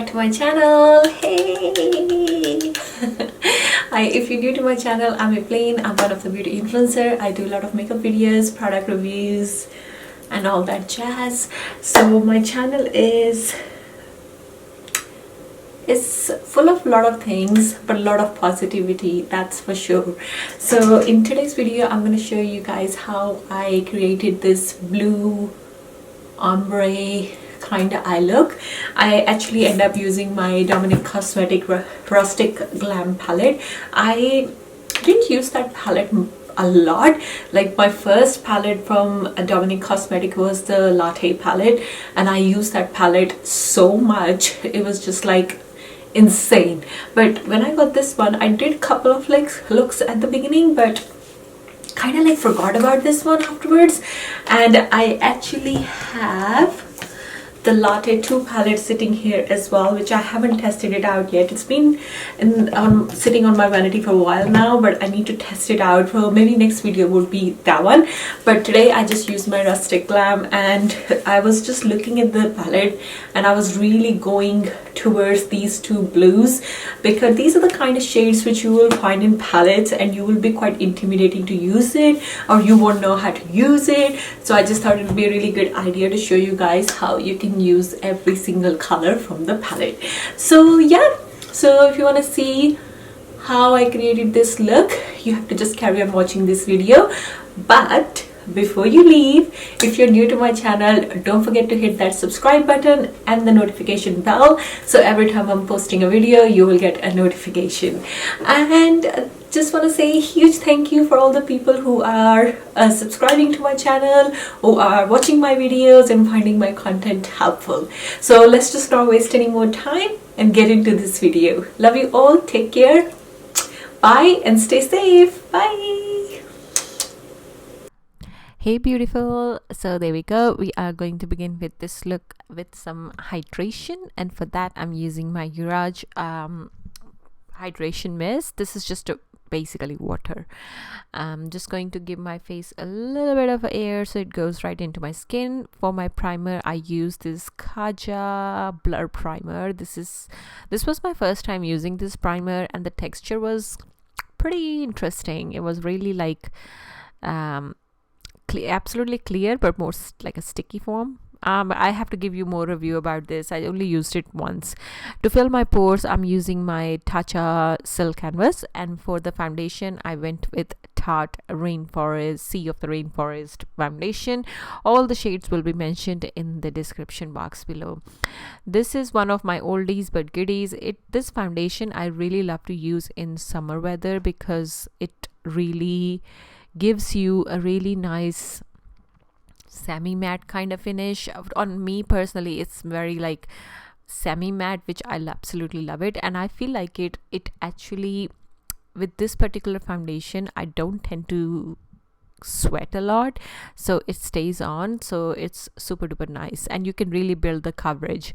to my channel. Hey! Hi, if you're new to my channel, I'm Evelyn. I'm one of the beauty influencer. I do a lot of makeup videos, product reviews, and all that jazz. So my channel is full of a lot of things, but a lot of positivity, that's for sure. So in today's video, I'm going to show you guys how I created this blue ombre kind of eye look. I actually end up using my NYX Cosmetics Rustic Glam palette. I didn't use that palette a lot. Like my first palette from NYX Cosmetics was the Latte palette, and I used that palette so much. It was just like insane. But when I got this one, I did a couple of like looks at the beginning, but kind of like forgot about this one afterwards. And I actually have the Latte 2 palette sitting here as well, which I haven't tested it out yet. It's been sitting on my vanity for a while now, but I need to test it out. So maybe next video would be that one. But today I just used my Rustic Glam, and I was just looking at the palette and I was really going towards these two blues, because these are the kind of shades which you will find in palettes and you will be quite intimidating to use it, or you won't know how to use it. So I just thought it would be a really good idea to show you guys how you can use every single color from the palette. So yeah, so if you want to see how I created this look, you have to just carry on watching this video. But before you leave, if you're new to my channel, don't forget to hit that subscribe button and the notification bell, so every time I'm posting a video you will get a notification. And just want to say a huge thank you for all the people who are subscribing to my channel, who are watching my videos and finding my content helpful. So let's just not waste any more time and get into this video. Love you all, take care, bye, and stay safe. Bye. Hey beautiful, so there we go. We are going to begin with this look with some hydration, and for that I'm using my Uriage hydration mist. This is just basically water. I'm just going to give my face a little bit of air so it goes right into my skin. For my primer, I use this Kaja blur primer. This was my first time using this primer, and the texture was pretty interesting. It was really like absolutely clear, but more like a sticky form. I have to give you more review about this. I only used it once. To fill my pores, I'm using my Tatcha Silk Canvas, and for the foundation I went with Tarte Rainforest Sea of the Rainforest foundation. All the shades will be mentioned in the description box below. This is one of my oldies but goodies. This foundation I really love to use in summer weather because it really gives you a really nice semi-matte kind of finish. On me personally, it's very like semi-matte, which I absolutely love it. And I feel like it actually, with this particular foundation, I don't tend to sweat a lot, so it stays on, so it's super duper nice, and you can really build the coverage.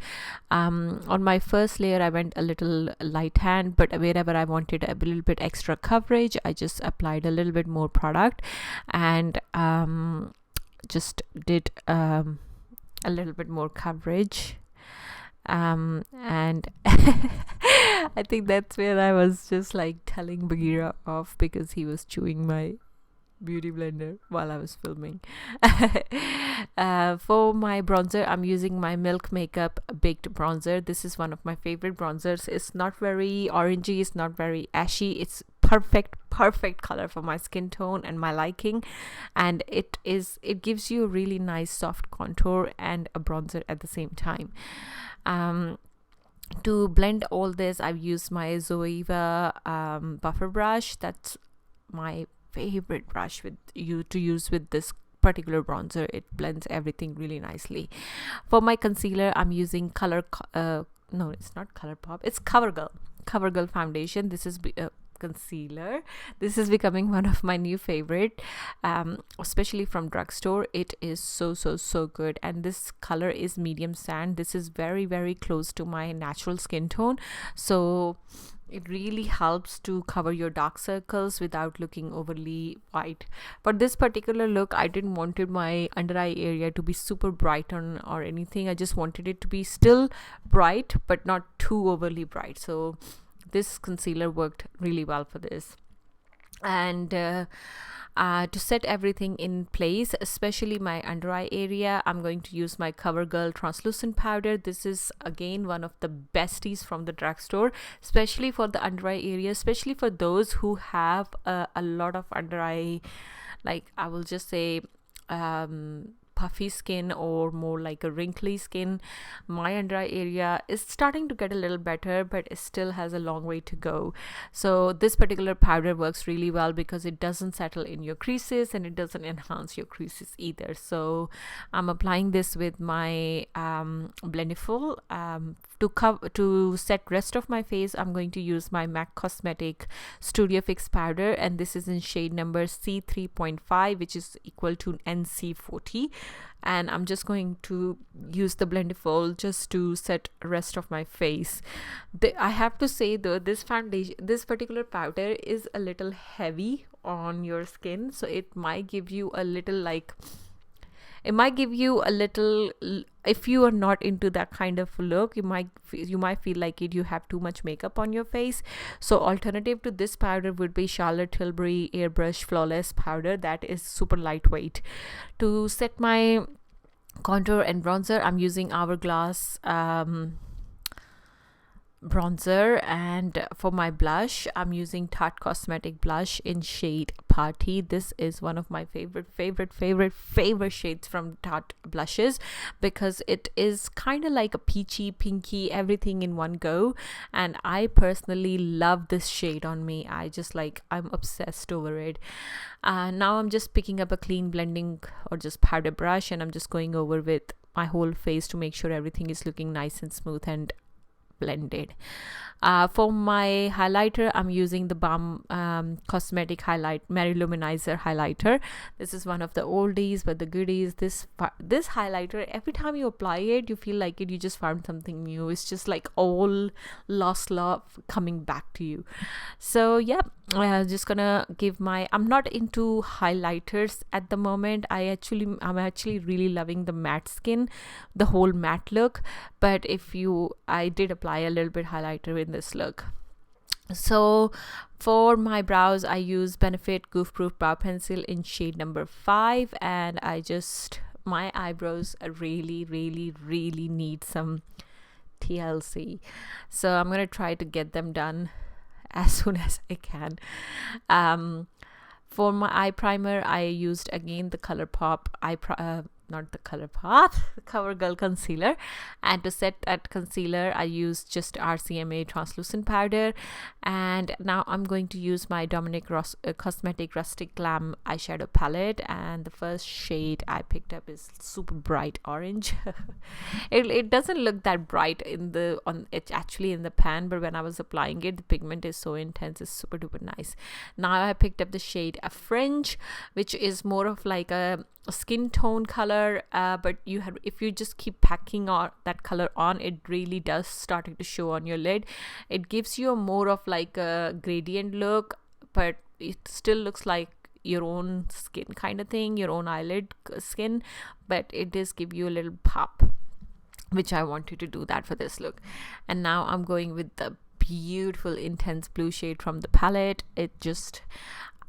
On my first layer I went a little light hand, but wherever I wanted a little bit extra coverage, I just applied a little bit more product and just did a little bit more coverage, and I think that's where I was just like telling Bagheera off because he was chewing my beauty blender while I was filming. For my bronzer, I'm using my Milk Makeup Baked Bronzer. This is one of my favorite bronzers. It's not very orangey, it's not very ashy, it's perfect color for my skin tone and my liking, and it gives you a really nice soft contour and a bronzer at the same time. To blend all this, I've used my Zoeva buffer brush. That's my favorite brush to use with this particular bronzer. It blends everything really nicely. For my concealer, I'm using no, it's not ColourPop, it's Covergirl foundation. This is Concealer. This is becoming one of my new favorite, especially from drugstore. It is so good, and this color is medium sand. This is very close to my natural skin tone, so it really helps to cover your dark circles without looking overly white. For this particular look, I didn't wanted my under eye area to be super bright or anything. I just wanted it to be still bright but not too overly bright, so this concealer worked really well for this. And to set everything in place, especially my under eye area, I'm going to use my Covergirl Translucent powder. This is again one of the besties from the drugstore, especially for the under eye area, especially for those who have a lot of under eye, like I will just say puffy skin or more like a wrinkly skin. My under eye area is starting to get a little better, but it still has a long way to go. So this particular powder works really well because it doesn't settle in your creases and it doesn't enhance your creases either. So I'm applying this with my Blendiful. To set rest of my face, I'm going to use my MAC Cosmetic Studio Fix powder, and this is in shade number C3.5, which is equal to NC40. And I'm just going to use the Blendiful just to set rest of my face. I have to say though, this particular powder is a little heavy on your skin, so it might give you a little if you are not into that kind of look, you might feel like you have too much makeup on your face. So alternative to this powder would be Charlotte Tilbury Airbrush Flawless powder, that is super lightweight. To set my contour and bronzer, I'm using Hourglass bronzer, and for my blush I'm using Tarte Cosmetic blush in shade Party. This is one of my favorite shades from Tarte blushes because it is kind of like a peachy pinky everything in one go, and I personally love this shade on me. I'm obsessed over it. Now I'm just picking up a clean blending or just powder brush, and I'm just going over with my whole face to make sure everything is looking nice and smooth and blended. For my highlighter, I'm using the Balm Cosmetic Mary-Lu-Manizer highlighter. This is one of the oldies but the goodies. This highlighter, every time you apply it, you feel like you just found something new. It's just like all lost love coming back to you. So yeah, I'm just gonna give I'm not into highlighters at the moment. I'm actually really loving the matte skin, the whole matte look. But I did apply a little bit highlighter in this look. So for my brows, I use Benefit Goof Proof Brow Pencil in shade number 5, and my eyebrows really need some TLC. So I'm gonna try to get them done as soon as I can. For my eye primer, I used again the ColourPop Covergirl Concealer, and to set that concealer I used just RCMA translucent powder. And now I'm going to use my Dominic Cosmetic Rustic Glam eyeshadow palette, and the first shade I picked up is super bright orange. It doesn't look that bright it's actually in the pan, but when I was applying it, the pigment is so intense, it's super duper nice. Now I picked up the shade A Fringe, which is more of like a skin tone color, but if you just keep packing that color on, it really does starting to show on your lid. It gives you a more of like a gradient look, but it still looks like your own skin kind of thing, your own eyelid skin, but it does give you a little pop, which I wanted to do that for this look. And now I'm going with the beautiful intense blue shade from the palette.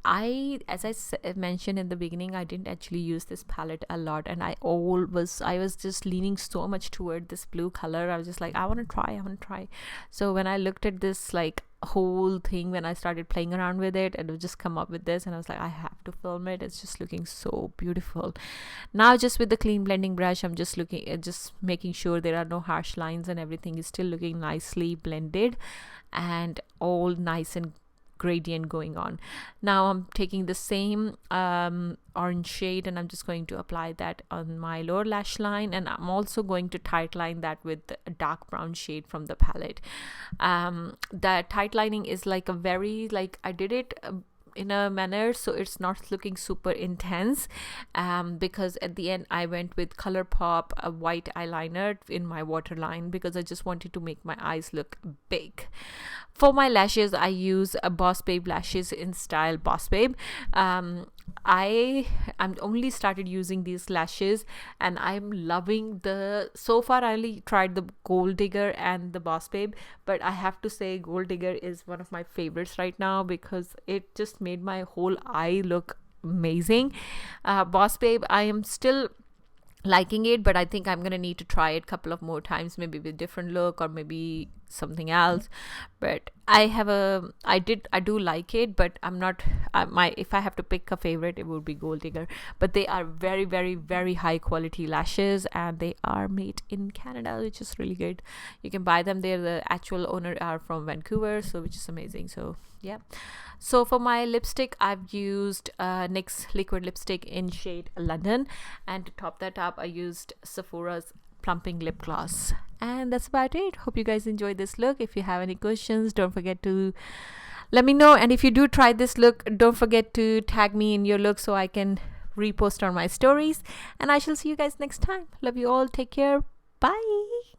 As I mentioned in the beginning, I didn't actually use this palette a lot, and I was just leaning so much toward this blue color. I was just like, I want to try. So when I looked at this like whole thing, when I started playing around with it, and it would just come up with this, and I was like, I have to film it. It's just looking so beautiful. Now just with the clean blending brush, I'm just making sure there are no harsh lines and everything is still looking nicely blended and all nice and gradient going on. Now I'm taking the same orange shade and I'm just going to apply that on my lower lash line, and I'm also going to tight line that with a dark brown shade from the palette. That tight lining is like a very, like, I did it in a manner so it's not looking super intense, because at the end I went with ColourPop a white eyeliner in my waterline because I just wanted to make my eyes look big. For my lashes, I use a Boss Babe lashes in style Boss Babe. I'm only started using these lashes and I'm loving the, so far I only tried the Gold Digger and the Boss Babe, but I have to say Gold Digger is one of my favorites right now because it just made my whole eye look amazing. Boss Babe, I am still liking it, but I think I'm gonna need to try it a couple of more times, maybe with different look or maybe something else. But I do like it, but I'm not if I have to pick a favorite, it would be Gold Digger. But they are very, very, very high quality lashes and they are made in Canada, which is really good. You can buy them there. The actual owner are from Vancouver, so which is amazing. So yeah. So for my lipstick, I've used NYX liquid lipstick in shade London, and to top that up I used Sephora's plumping lip gloss, and that's about it. Hope you guys enjoyed this look. If you have any questions, don't forget to let me know, and if you do try this look, don't forget to tag me in your look so I can repost on my stories, and I shall see you guys next time. Love you all. Take care. Bye.